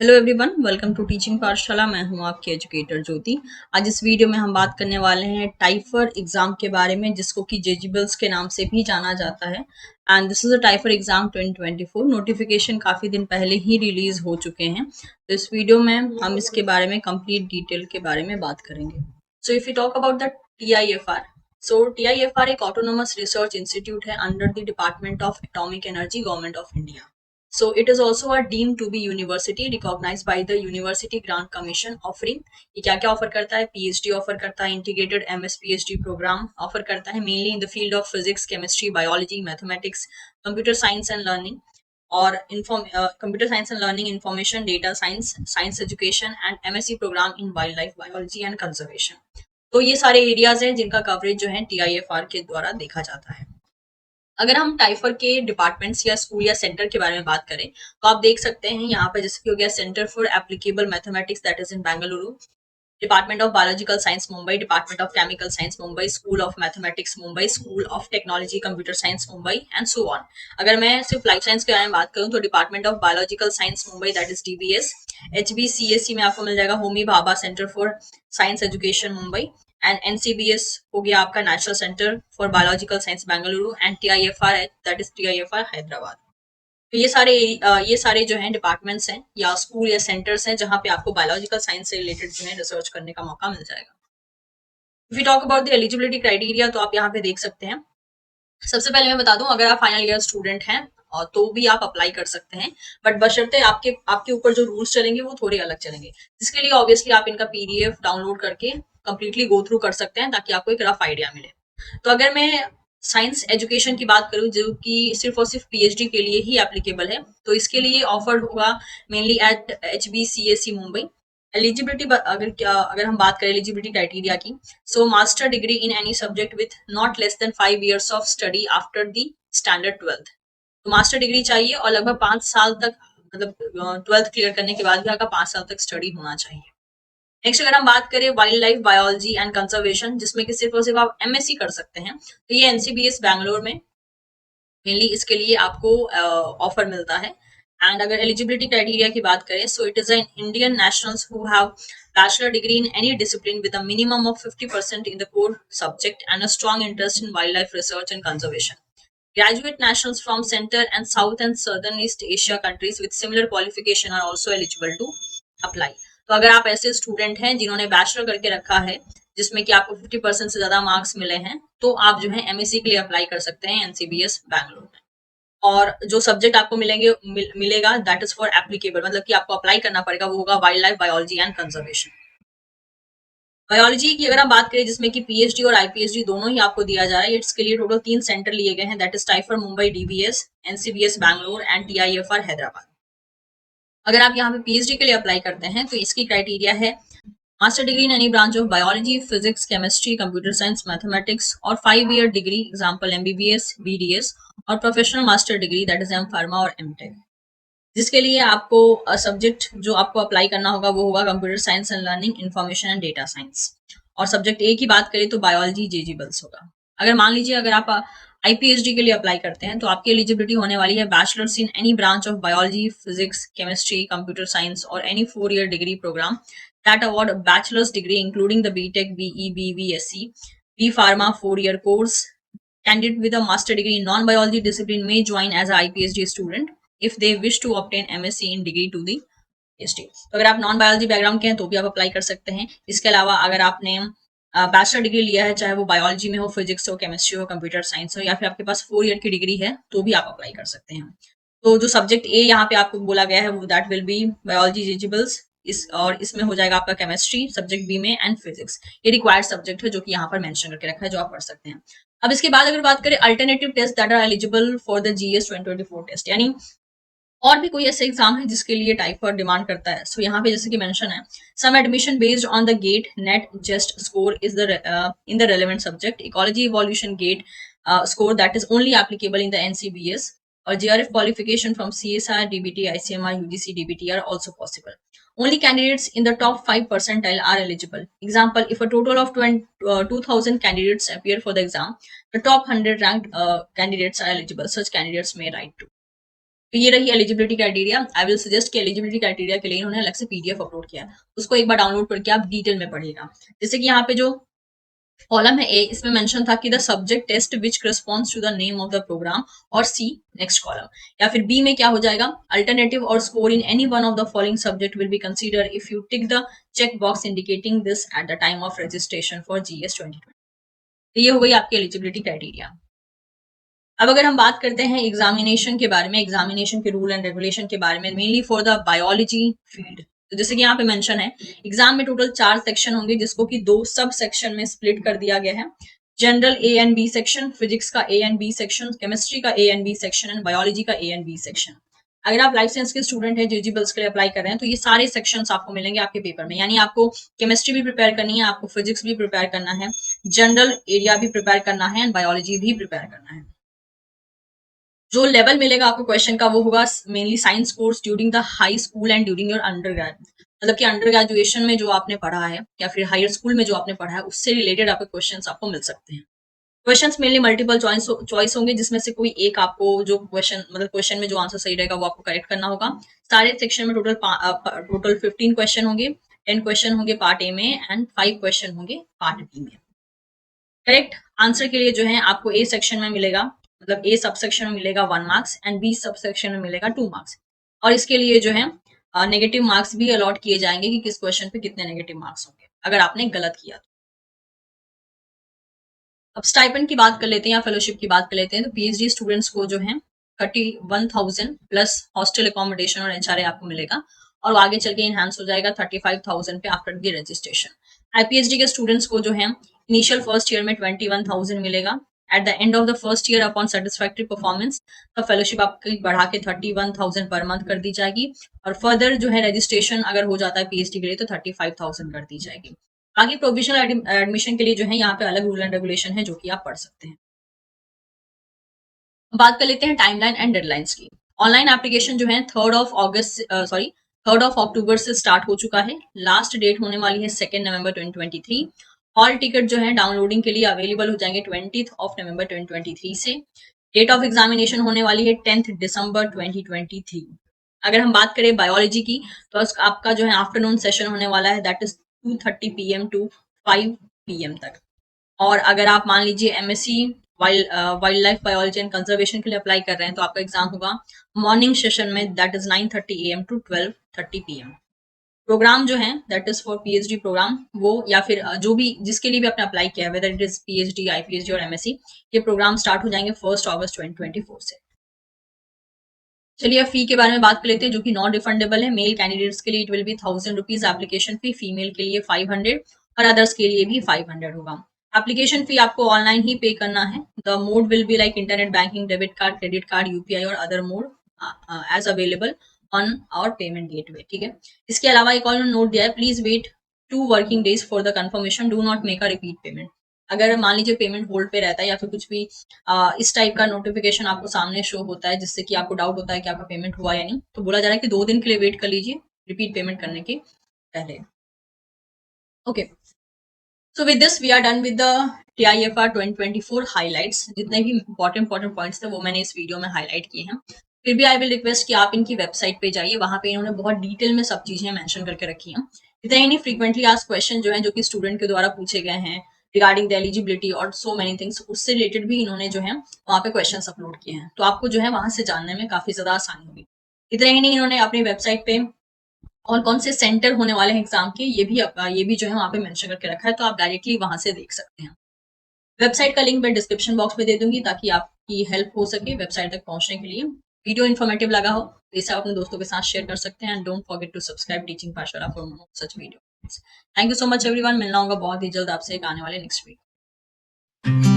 Hello everyone, welcome to teaching Pathshala. मैं हूं आपकी एजुकेटर ज्योति। आज इस वीडियो में हम बात करने वाले हैं टाइफर एग्जाम के बारे में, जिसको कि जेजीबल्स के नाम से भी जाना जाता है। And this is a TIFR exam 2024। Notification काफी दिन पहले ही रिलीज हो चुके हैं, तो इस वीडियो में हम इसके बारे में कंप्लीट डिटेल के बारे में बात करेंगे। So if you talk about the TIFR, so TIFR एक ऑटोनोमस रिसर्च इंस्टीट्यूट है under the department of atomic energy, government of India. So it is also a deemed to be university recognized by the University Grant Commission offering। ये क्या क्या offer करता है? PhD offer करता है, integrated MS PhD programme offer करता है, mainly in the field of physics, chemistry, biology, mathematics, computer science and learning और computer science and learning, information data science, science education and MSc programme in wild life biology and conservation. तो ये सारे areas हैं जिनका coverage जो है TIFR के द्वारा देखा जाता है। अगर हम टाइफर के डिपार्टमेंट्स या स्कूल या सेंटर के बारे में बात करें, तो आप देख सकते हैं यहाँ पे जैसे कि हो गया centre for applicable mathematics, that is in Bengaluru, department of biological science Mumbai, department of chemical science Mumbai, school of mathematics Mumbai, school of technology computer science Mumbai and so on. अगर मैं सिर्फ लाइफ साइंस के बारे में बात करूँ तो department of biological science Mumbai, that is DBS। HBCSE में आपको मिल जाएगा Homi Bhabha centre for science education Mumbai, and NCBS हो गया आपका national centre for biological science Bengaluru, and TIFR that is TIFR Hyderabad. तो ये सारे जो हैं डिपार्टमेंट्स हैं या स्कूल या सेंटर्स हैं जहाँ पे आपको बायोलॉजिकल साइंस से रिलेटेड जो है रिसर्च करने का मौका मिल जाएगा। If you talk about the eligibility criteria, तो आप यहाँ पे देख सकते हैं। सबसे पहले मैं बता दूं, अगर आप फाइनल ईयर स्टूडेंट हैं और तो भी आप अप्लाई कर सकते हैं, बट बशर्ते आपके आपके ऊपर जो रूल्स चलेंगे वो थोड़े अलग चलेंगे, जिसके लिए ऑब्वियसली आप इनका PDF डाउनलोड करके कंप्लीटली गो थ्रू कर सकते हैं ताकि आपको एक रफ आइडिया मिले। तो अगर मैं साइंस एजुकेशन की बात करूं जो कि सिर्फ और सिर्फ PhD के लिए ही एप्लीकेबल है, तो इसके लिए ऑफर होगा mainly at HBCSE Mumbai. Eligibility अगर हम बात करें एलिजिबिलिटी क्राइटेरिया की, so master degree in any subject with not less than 5 years of study after the standard 12th। तो मास्टर डिग्री चाहिए और लगभग 5 साल तक, मतलब 12th क्लियर करने के बाद भी आपका 5 साल तक स्टडी होना चाहिए। नेक्स्ट अगर हम बात करें wild life biology and conservation, जिसमें कि सिर्फ और सिर्फ आप MSc कर सकते हैं, तो ये NCBS बैंगलोर में मेनली इसके लिए आपको ऑफर मिलता है। एंड अगर एलिजिबिलिटी क्राइटेरिया की बात करें, so it is an Indian nationals who have bachelor degree in any discipline with a minimum of 50% in the core subject and a strong interest in wildlife research and conservation. Graduate nationals from Center and South and Southern East Asia countries with similar qualification are also eligible to apply. तो अगर आप ऐसे student हैं जिन्होंने bachelor करके रखा है जिसमें कि आपको 50% से ज्यादा मार्क्स मिले हैं, तो आप जो है MSc के लिए अप्लाई कर सकते हैं NCBS बैंगलोर में। और जो सब्जेक्ट आपको मिलेगा दैट इज फॉर एप्लीकेबल, मतलब कि आपको अप्लाई करना पड़ेगा, वो होगा wild life biology and conservation. Biology की अगर हम बात करें जिसमें कि PhD और IPhD दोनों ही आपको दिया जा रहा है, इसके लिए टोटल 3 सेंटर लिए गए हैं, that is TIFR Mumbai, DBS, NCBS Bangalore and TIFR Hyderabad. अगर आप यहाँ पे PhD के लिए अप्लाई करते हैं तो इसकी क्राइटेरिया है master degree in any branch of biology, physics, chemistry, computer science, mathematics और 5 year degree, example MBBS, BDS और professional master degree that is M.Pharma और M.Tech। जिसके लिए आपको सब्जेक्ट जो आपको अप्लाई करना होगा वो होगा computer science and learning, information and data science. और सब्जेक्ट ए की बात करें तो बायोलॉजी जेजीबल्स होगा। अगर मान लीजिए अगर आप IPhD के लिए अप्लाई करते हैं तो आपकी एलिजिबिलिटी होने वाली है bachelors in any branch of biology, physics, chemistry, computer science और any 4 year degree programme that award bachelors degree including the BTech, BE, BVSC, B Pharma 4 year course। Candidate with a master degree in non-biology discipline may join as a IPhD student if they wish to obtain MSc in degree to the PhD। तो अगर आप non biology background के हैं तो भी आप apply कर सकते हैं। इसके अलावा अगर आपने बैचलर डिग्री लिया है, चाहे वो बायोलॉजी में हो, फिजिक्स हो, केमिस्ट्री हो, कंप्यूटर साइंस हो, या फिर आपके पास 4 year की डिग्री है, तो भी आप अप्लाई कर सकते हैं। तो जो सब्जेक्ट ए यहाँ पे आपको बोला गया है वो दैट विल बी बायोलॉजी एलिजिबल्स, और इसमें हो जाएगा आपका केमिस्ट्री सब्जेक्ट बी में एंड फिजिक्स। ये रिक्वायर्ड सब्जेक्ट है जो कि यहाँ पर मेंशन करके रखा है, जो आप पढ़ सकते हैं। अब इसके बाद अगर बात करें alternative test that are eligible for the GS 2024 test, यानी और भी कोई ऐसे एग्जाम है जिसके लिए टाइफर डिमांड करता है। सो यहाँ पे जैसे कि मेंशन है, some admission based on the GATE NET just score is the in the relevant subject, ecology evolution GATE score that is only applicable in the NCBS, or GRF qualification from CSR, DBT, ICMR, UGC, DBT are also possible. Only candidates in the top 5 percentile are eligible. Example, if a total of 2,000 candidates appear for the exam, the top 100 ranked candidates are eligible. Such candidates may write to. तो ये रही eligibility criteria. I will suggest कि eligibility criteria के लिए इन्होंने अलग से PDF upload किया है, उसको एक बार डाउनलोड करके आप डिटेल में पढ़िएगा। जैसे कि यहाँ पे जो कॉलम है ए, इसमें मेंशन था कि the subject test which corresponds to the name of the programme, और सी नेक्स्ट कॉलम, या फिर बी में क्या हो जाएगा, अल्टरनेटिव और score in any one of the following subject will be consider if you tick the check box indicating this at the time of registration for GS 2020। तो ये हो गई आपकी एलिजिबिलिटी क्राइटेरिया। अब अगर हम बात करते हैं एग्जामिनेशन के बारे में, एग्जामिनेशन के रूल एंड रेगुलेशन के बारे में, mainly for the biology field, तो जैसे कि यहाँ पे मेंशन है, एग्जाम में टोटल 4 सेक्शन होंगे जिसको कि 2 सब सेक्शन में स्प्लिट कर दिया गया है। General A and B section, physics का A and B section, chemistry का A and B section and biology का ए एंड बी सेक्शन। अगर आप लाइफ साइंस के स्टूडेंट हैं, जेजीबल्स के लिए अप्लाई कर रहे हैं, तो ये सारे सेक्शंस आपको मिलेंगे आपके पेपर में। यानी आपको केमिस्ट्री भी प्रिपेयर करनी है, आपको फिजिक्स भी प्रिपेयर करना है, जनरल एरिया भी प्रिपेयर करना है एंड बायोलॉजी भी प्रिपेयर करना है। जो लेवल मिलेगा आपको क्वेश्चन का वो होगा mainly science course during the high school and during your under grade, मतलब कि अंडर ग्रेजुएशन में जो आपने पढ़ा है या फिर हायर स्कूल में जो आपने पढ़ा है उससे रिलेटेड आपके क्वेश्चंस आपको मिल सकते हैं। क्वेश्चंस मेनली मल्टीपल चॉइस होंगे जिसमें से कोई एक आपको जो क्वेश्चन, मतलब क्वेश्चन में जो आंसर सही रहेगा वो आपको करेक्ट करना होगा। सारे सेक्शन में टोटल 15 क्वेश्चन होंगे, 10 क्वेश्चन होंगे पार्ट ए में एंड 5 क्वेश्चन होंगे पार्ट बी में। करेक्ट आंसर के लिए जो है आपको ए सेक्शन में मिलेगा, मतलब ए सब सेक्शन में मिलेगा 1 marks and B sub section में मिलेगा 2 मार्क्स, और इसके लिए जो है नेगेटिव मार्क्स भी अलॉट किए जाएंगे कि किस क्वेश्चन पे कितने नेगेटिव मार्क्स होंगे अगर आपने गलत किया तो। अब स्टाइपेंड की बात कर लेते हैं या फेलोशिप की बात कर लेते हैं, तो पीएचडी स्टूडेंट्स को जो है 31,000 प्लस हॉस्टल एकोमोडेशन और एचआरए आपको मिलेगा, और आगे चल के इनहांस हो जाएगा 35,000 पे आफ्टर द रजिस्ट्रेशन। आईपीएचडी के स्टूडेंट्स को जो है इनिशियल फर्स्ट ईयर में 21,000 मिलेगा। At the end of the first year upon satisfactory performance तो फेलोशिप आपकी बढ़ा के 31,000 पर मंथ कर दी जाएगी, और फर्दर जो है रजिस्ट्रेशन अगर हो जाता है पीएचडी के लिए तो 35,000 कर दी जाएगी। बाकी प्रोविजनल एडमिशन के लिए जो है यहाँ पे अलग रूल एंड रेगुलेशन है जो कि आप पढ़ सकते हैं। बात कर लेते हैं टाइमलाइन एंड डेडलाइंस की। ऑनलाइन एप्लीकेशन जो है 3 अक्टूबर से स्टार्ट हो चुका है। लास्ट डेट होने वाली है 2 नवंबर 2023। हॉल टिकट जो है डाउनलोडिंग के लिए अवेलेबल हो जाएंगे 20 नवंबर 2023 से। डेट ऑफ एग्जामिनेशन होने वाली है 10 दिसंबर 2023। अगर हम बात करें बायोलॉजी की तो आपका जो है आफ्टरनून सेशन होने वाला है, that is 2:30 PM to 5 PM तक। और अगर आप मान लीजिए MSc wild life biology and conservation के लिए अप्लाई कर रहे हैं तो आपका एग्जाम होगा मॉर्निंग सेशन में, that is 9:30 AM to 12:30 PM। Programme जो है that is for PhD programme, वो या फिर जो भी जिसके लिए भी आपने अप्लाई किया है, वेदर इट इज पीएचडी, आईपीएचडी और एमएससी, ये प्रोग्राम स्टार्ट हो जाएंगे 1 अगस्त 2024 से। चलिए अब फी के बारे में बात कर लेते हैं जो कि नॉन रिफंडेबल है। मेल कैंडिडेट्स के लिए it will be 1,000 rupees application fee, female के लिए 500 और अदर्स के लिए भी 500 होगा। एप्लीकेशन फी आपको ऑनलाइन ही पे करना है। The mode will be like internet banking, debit card, credit card, UPI और other mode as available on our payment gateway. ठीक है, इसके अलावा एक और नोट दिया है, please wait 2 working days for the confirmation, do not make a repeat payment. अगर मान लीजिए पेमेंट होल्ड पे रहता है या फिर कुछ भी इस टाइप का नोटिफिकेशन आपको सामने शो होता है जिससे कि आपको डाउट होता है कि आपका पेमेंट हुआ या नहीं, तो बोला जा रहा है कि 2 दिन के लिए वेट कर लीजिए रिपीट पेमेंट करने के पहले। Okay, so with this we are done with the TIFR 2024 highlights. जितने भी इंपॉर्टेंट पॉइंट्स थे वो मैंने इस वीडियो में हाईलाइट किए हैं। फिर भी आई विल रिक्वेस्ट कि आप इनकी वेबसाइट पे जाइए, वहां पे इन्होंने बहुत डिटेल में सब चीजें मेंशन करके रखी हैं। इतने ही नहीं, फ्रीक्वेंटली आस्क्ड क्वेश्चन जो है जो कि स्टूडेंट के द्वारा पूछे गए हैं रिगार्डिंग द एलिजिबिलिटी और सो मेनी थिंग्स, उससे रिलेटेड भी इन्होंने जो है वहाँ पे क्वेश्चन अपलोड किए हैं, तो आपको जो है वहां से जानने में काफी ज्यादा आसानी होगी। इतना ही नहीं, इन्होंने अपनी वेबसाइट पे और कौन से सेंटर होने वाले हैं एग्जाम के ये भी जो है वहाँ पे मेंशन करके रखा है, तो आप डायरेक्टली वहां से देख सकते हैं। वेबसाइट का लिंक मैं डिस्क्रिप्शन बॉक्स में दे दूंगी ताकि आपकी हेल्प हो सके वेबसाइट तक पहुंचने के लिए। वीडियो इन्फॉर्मेटिव लगा हो तो इसे आप अपने दोस्तों के साथ शेयर कर सकते हैं and don't forget to subscribe teaching Pathshala for more such video. Thank you so much everyone, मिलना होगा बहुत ही जल्द आपसे एक आने वाले नेक्स्ट वीक।